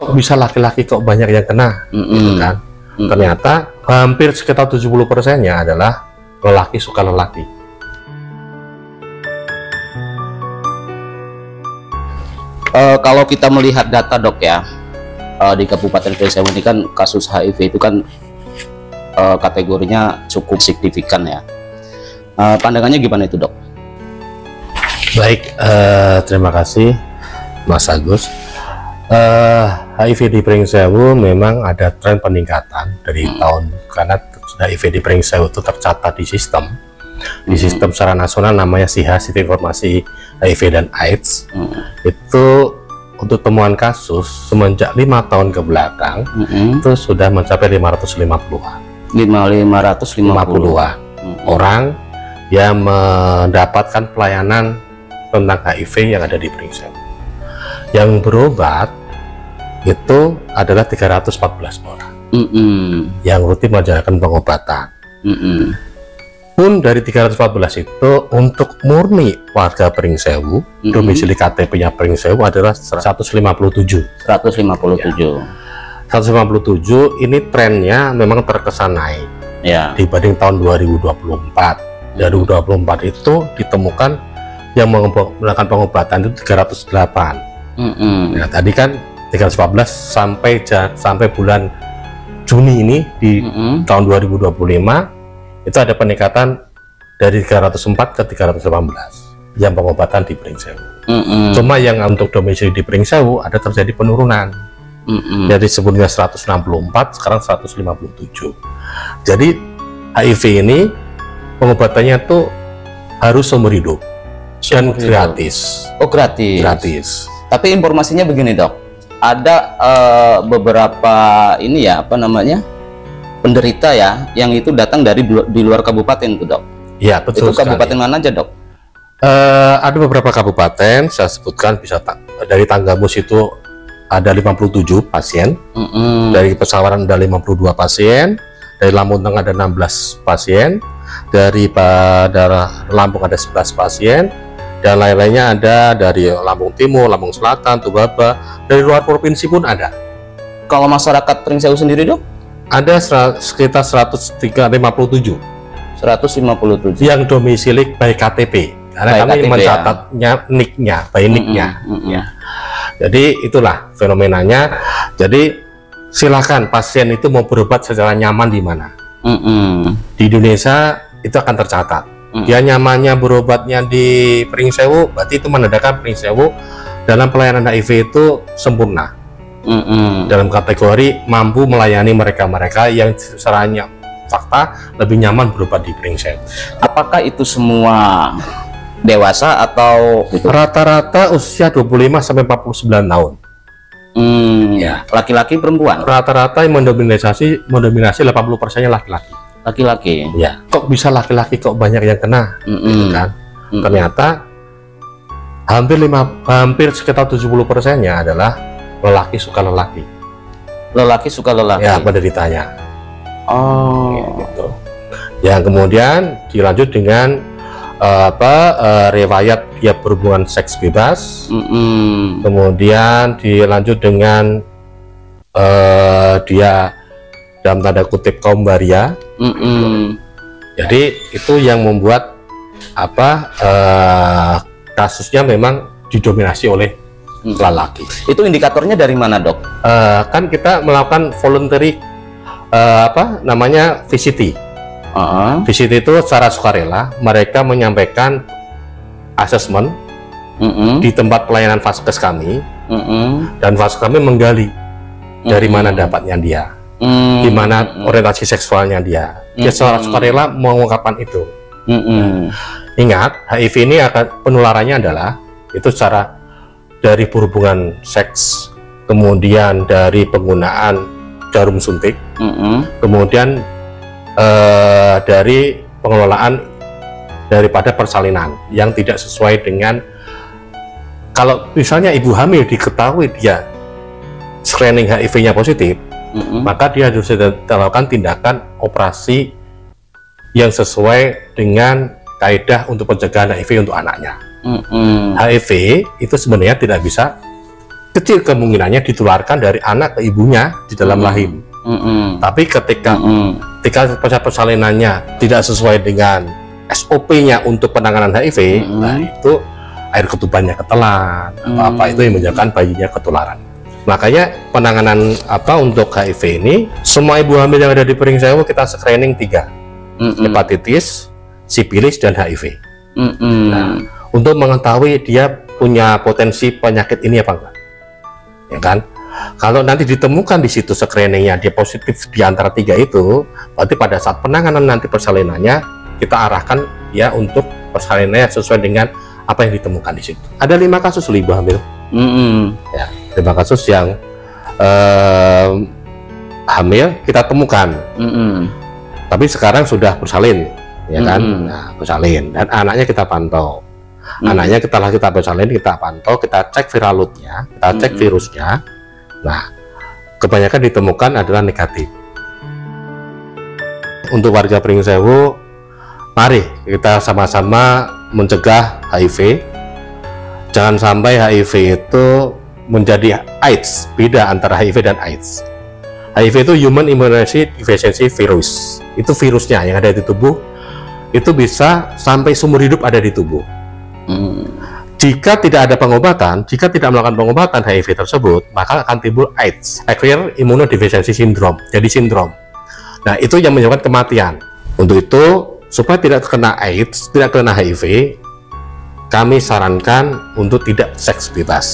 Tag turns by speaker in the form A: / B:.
A: kok bisa laki-laki kok banyak yang kena, gitu kan? Ternyata hampir sekitar 70%-nya adalah lelaki suka lelaki.
B: Kalau kita melihat data dok ya, di Kabupaten Pringsewu ini kan kasus HIV itu kan kategorinya cukup signifikan ya. Pandangannya gimana itu dok?
A: Baik, terima kasih Mas Agus. HIV di Pringsewu memang ada tren peningkatan dari tahun, karena HIV di Pringsewu itu tercatat di sistem secara nasional namanya SIHA, Sistem Informasi HIV dan AIDS. Itu untuk temuan kasus semenjak 5 tahun ke belakang itu sudah mencapai 550-an 550-an orang yang mendapatkan pelayanan tentang HIV yang ada di Pringsewu. Yang berobat itu adalah 314 orang yang rutin menjalankan pengobatan. Pun dari 314 itu untuk murni warga Pringsewu, domisili KTP-nya Pringsewu adalah 157. 157 ini trennya memang terkesan naik ya dibanding tahun 2024. 2024 itu ditemukan yang melakukan pengobatan itu 308. Nah, tadi kan 314 sampai bulan Juni ini di tahun 2025 itu ada peningkatan dari 304 ke 318 yang pengobatan di Pringsewu. Cuma yang untuk domisili di Pringsewu ada terjadi penurunan. Jadi sebelumnya 164 sekarang 157. Jadi HIV ini pengobatannya tuh harus seumur hidup dan gratis.
B: Oh, gratis. Tapi informasinya begini dok, ada beberapa ini ya penderita ya yang itu datang dari di luar kabupaten tuh dok.
A: Iya betul.
B: Itu kabupaten mana aja dok?
A: Ada beberapa kabupaten saya sebutkan, bisa dari Tanggamus itu ada 57 pasien, dari Pesawaran ada 52 pasien, dari Lampung Tengah ada 16 pasien, dari daerah Lampung ada 11 pasien, dan lain-lainnya ada dari Lampung Timur, Lampung Selatan, Tubaba, dari luar provinsi pun ada.
B: Kalau masyarakat Pringsewu sendiri dok?
A: Ada sekitar 157 yang domisili by KTP, karena kami mencatatnya NIK-nya, by NIK-nya. Jadi itulah fenomenanya. Jadi silakan pasien itu mau berobat secara nyaman di mana. Di Indonesia itu akan tercatat. Dia nyamannya berobatnya di Pringsewu, berarti itu menandakan Pringsewu dalam pelayanan HIV itu sempurna. Dalam kategori mampu melayani mereka-mereka yang secara fakta lebih nyaman berobat di Pringsewu.
B: Apakah itu semua dewasa atau
A: rata-rata usia 25 sampai 49 tahun?
B: Ya, laki-laki perempuan.
A: Rata-rata yang mendominasi 80%-nya laki-laki.
B: Laki-laki.
A: Ya. Kok bisa laki-laki kok banyak yang kena, gitu kan? Ternyata hampir sekitar 70%-nya adalah lelaki suka lelaki.
B: Lelaki suka lelaki.
A: Ya, penderitanya.
B: Oh.
A: Gitu. Yang kemudian dilanjut dengan riwayat dia berhubungan seks bebas. Kemudian dilanjut dengan dia dalam tanda kutip kaum waria. Jadi itu yang membuat kasusnya memang didominasi oleh lelaki.
B: Itu indikatornya dari mana dok?
A: Kan kita melakukan voluntary VCT. VCT itu secara sukarela mereka menyampaikan asesmen di tempat pelayanan vaskes kami, dan vaskes kami menggali dari mana dapatnya dia, di mana orientasi seksualnya dia. Dia secara sukarela mengungkapkan itu. Ingat, HIV ini akan penularannya adalah itu secara dari berhubungan seks, kemudian dari penggunaan jarum suntik, kemudian dari pengelolaan daripada persalinan yang tidak sesuai dengan, kalau misalnya ibu hamil diketahui dia screening HIV-nya positif, maka dia harus dilakukan tindakan operasi yang sesuai dengan kaidah untuk pencegahan HIV untuk anaknya. HIV itu sebenarnya tidak bisa kecil kemungkinannya ditularkan dari anak ke ibunya di dalam rahim. Tapi ketika proses persalinannya tidak sesuai dengan SOP-nya untuk penanganan HIV, nah itu air ketubannya ketelan atau apa, itu yang menyebabkan bayinya ketularan. Makanya penanganan untuk HIV ini, semua ibu hamil yang ada di Pringsewu kita screening 3, hepatitis, sipilis, dan HIV. Nah, untuk mengetahui dia punya potensi penyakit ini apa enggak, ya kan? Kalau nanti ditemukan di situ screeningnya dia positif di antara 3 itu, berarti pada saat penanganan nanti persalinannya kita arahkan ya untuk persalinannya sesuai dengan apa yang ditemukan di situ. Ada 5 kasus ibu hamil, ya 5 kasus yang hamil kita temukan, tapi sekarang sudah bersalin, ya kan? Nah, bersalin dan anaknya kita pantau. Anaknya kita bersalin, kita pantau, kita cek viral loadnya, kita cek virusnya. Nah, kebanyakan ditemukan adalah negatif. Untuk warga Pringsewu, mari kita sama-sama mencegah HIV. Jangan sampai HIV itu menjadi AIDS. Beda antara HIV dan AIDS. HIV itu Human Immunodeficiency Virus. Itu virusnya yang ada di tubuh. Itu bisa sampai seumur hidup ada di tubuh. Jika tidak ada pengobatan, jika tidak melakukan pengobatan HIV tersebut, maka akan timbul AIDS, Acquired Immunodeficiency Syndrome, jadi sindrom. Nah, itu yang menyebabkan kematian. Untuk itu, supaya tidak terkena AIDS, tidak terkena HIV, kami sarankan untuk tidak seks bebas.